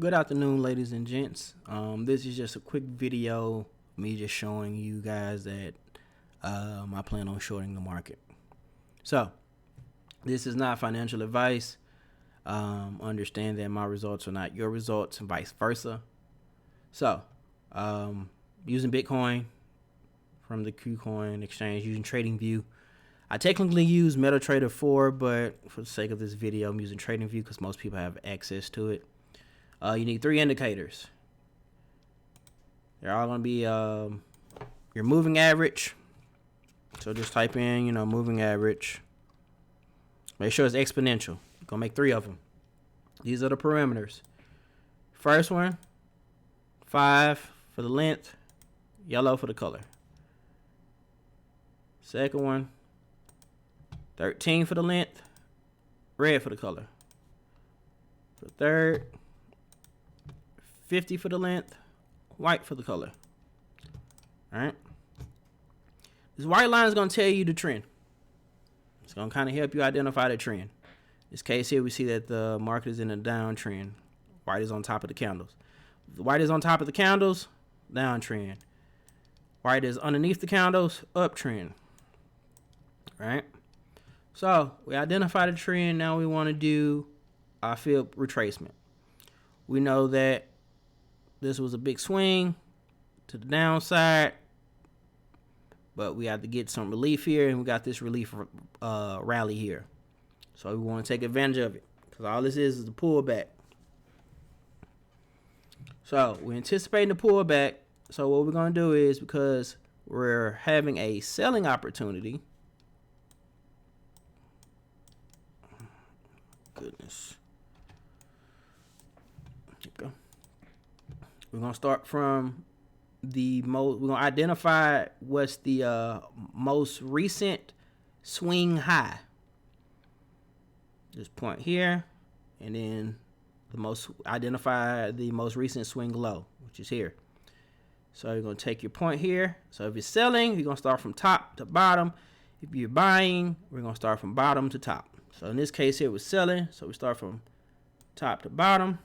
Good afternoon, ladies and gents. This is just a quick video, me just showing you guys that I plan on shorting the market. So, this is not financial advice. Understand that my results are not your results and vice versa. So, using Bitcoin from the KuCoin exchange, using TradingView. I technically use MetaTrader 4, but for the sake of this video, I'm using TradingView because most people have access to it. You need 3 indicators. They're all going to be your moving average. So just type in, moving average. Make sure it's exponential. You're going to make 3 of them. These are the parameters. First one, 5 for the length, yellow for the color. Second one, 13 for the length, red for the color. The third, 50 for the length, white for the color. Alright. This white line is going to tell you the trend. It's going to kind of help you identify the trend. In this case here, we see that the market is in a downtrend. White is on top of the candles. If the white is on top of the candles, downtrend. White is underneath the candles, uptrend. Right? So, we identified the trend. Now we want to do our field retracement. We know that this was a big swing to the downside, but we have to get some relief here, and we got this relief rally here. So we want to take advantage of it because all this is the pullback. So we're anticipating the pullback. So what we're going to do is, because we're having a selling opportunity. Goodness. Here we go. We're going to start from we're going to identify what's the most recent swing high. This point here, and then identify the most recent swing low, which is here. So you're going to take your point here. So if you're selling, you're going to start from top to bottom. If you're buying, we're going to start from bottom to top. So in this case here, we're selling. So we start from top to bottom.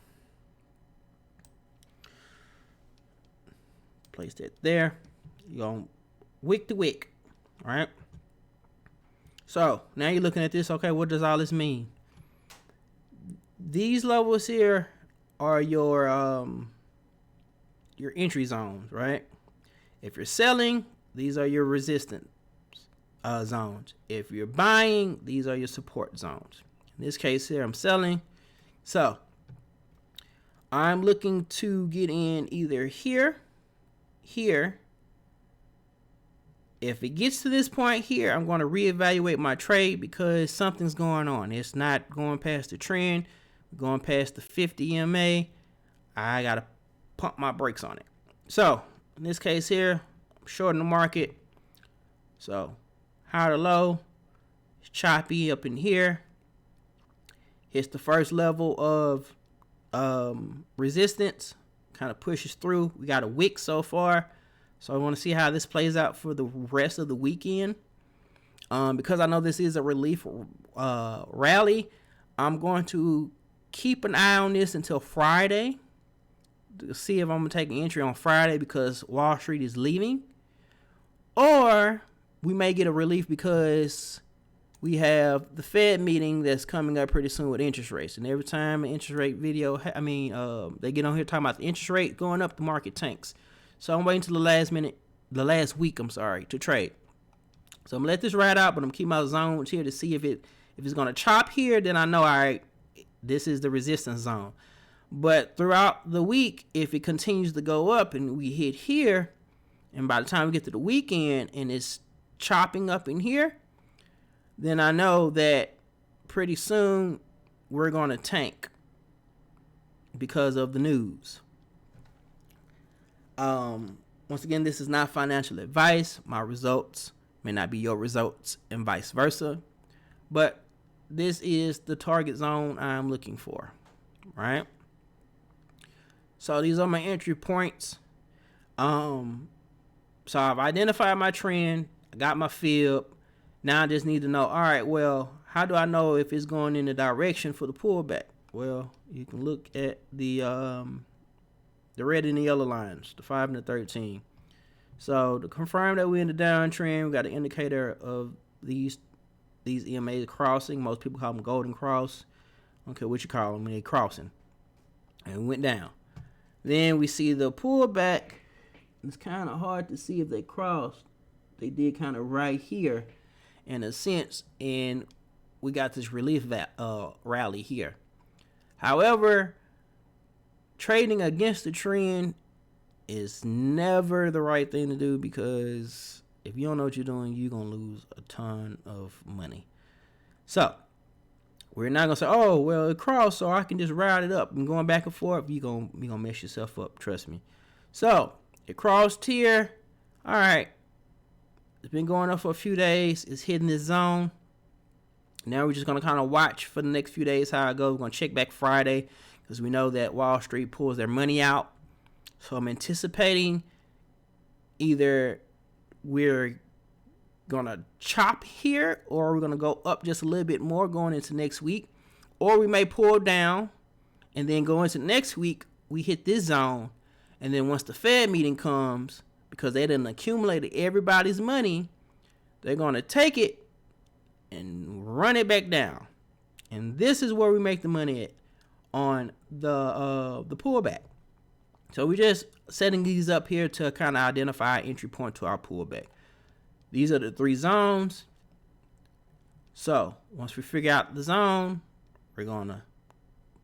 Place that there. You're going wick to wick. All right. So now you're looking at this. Okay, what does all this mean? These levels here are your entry zones, right? If you're selling, these are your resistance zones. If you're buying, these are your support zones. In this case here, I'm selling. So I'm looking to get in either here. If it gets to this point here, I'm going to reevaluate my trade because something's going on. It's not going past the trend. Going past the 50 EMA. I got to pump my brakes on it. So in this case here, I'm shorting the market. So high to low, it's choppy up in here. Hits the first level of resistance, kind of pushes through. We got a wick so far. So I want to see how this plays out for the rest of the weekend. Because I know this is a relief rally, I'm going to keep an eye on this until Friday to see if I'm going to take an entry on Friday because Wall Street is leaving. Or we may get a relief because we have the Fed meeting that's coming up pretty soon with interest rates. And every time an interest rate video, they get on here talking about the interest rate going up, the market tanks. So I'm waiting till the last week, to trade. So I'm going to let this ride out, but I'm keeping my zones here to see if it's going to chop here, then I know, all right, this is the resistance zone. But throughout the week, if it continues to go up and we hit here, and by the time we get to the weekend and it's chopping up in here, then I know that pretty soon we're going to tank because of the news. Once again, this is not financial advice. My results may not be your results and vice versa. But this is the target zone I'm looking for, right? So these are my entry points. So I've identified my trend. I got my fib. Now I just need to know, all right, well, how do I know if it's going in the direction for the pullback? well, you can look at the red and the yellow lines, the 5 and the 13. So to confirm that we're in the downtrend, we got an indicator of these EMAs crossing. Most people call them golden cross. I don't care what you call them, they're crossing. And we went down. Then we see the pullback. It's kind of hard to see if they crossed. They did kind of right here in a sense, and we got this relief rally here. However, trading against the trend is never the right thing to do, because if you don't know what you're doing, you're going to lose a ton of money. So we're not going to say, oh, well, it crossed, so I can just ride it up. And going back and forth, you're going to mess yourself up, trust me. So it crossed here. All right. It's been going up for a few days. It's hitting this zone. Now we're just going to kind of watch for the next few days how it goes. We're going to check back Friday, because we know that Wall Street pulls their money out. So I'm anticipating either we're going to chop here, or we're going to go up just a little bit more going into next week. Or we may pull down and then go into next week. We hit this zone. And then once the Fed meeting comes, because they done accumulated everybody's money, they're going to take it and run it back down. And this is where we make the money at on the pullback. So we're just setting these up here to kind of identify an entry point to our pullback. These are the 3 zones. So once we figure out the zone, we're going to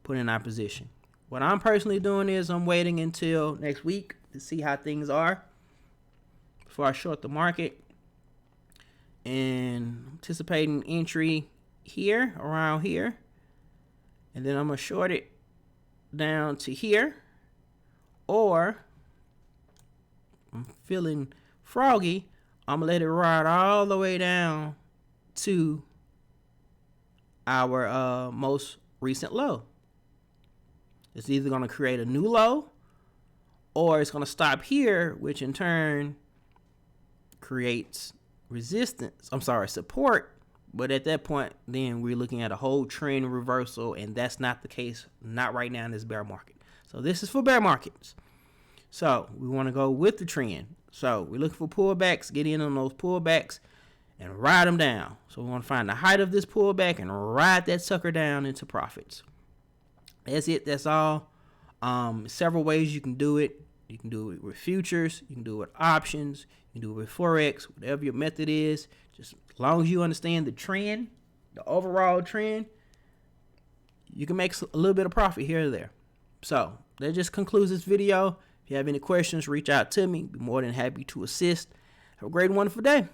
put in our position. What I'm personally doing is I'm waiting until next week to see how things are before I short the market. And anticipating entry here, around here. And then I'm going to short it down to here. Or I'm feeling froggy, I'm going to let it ride all the way down to our most recent low. It's either going to create a new low, or it's going to stop here, which in turn creates support. But at that point, then we're looking at a whole trend reversal, and that's not the case, not right now in this bear market. So this is for bear markets. So we want to go with the trend. So we're looking for pullbacks, get in on those pullbacks and ride them down. So we want to find the height of this pullback and ride that sucker down into profits. That's it. That's all. Several ways you can do it. You can do it with futures. You can do it with options. You can do it with Forex, whatever your method is. Just as long as you understand the trend, the overall trend, you can make a little bit of profit here or there. So that just concludes this video. If you have any questions, reach out to me. Be more than happy to assist. Have a great and wonderful day.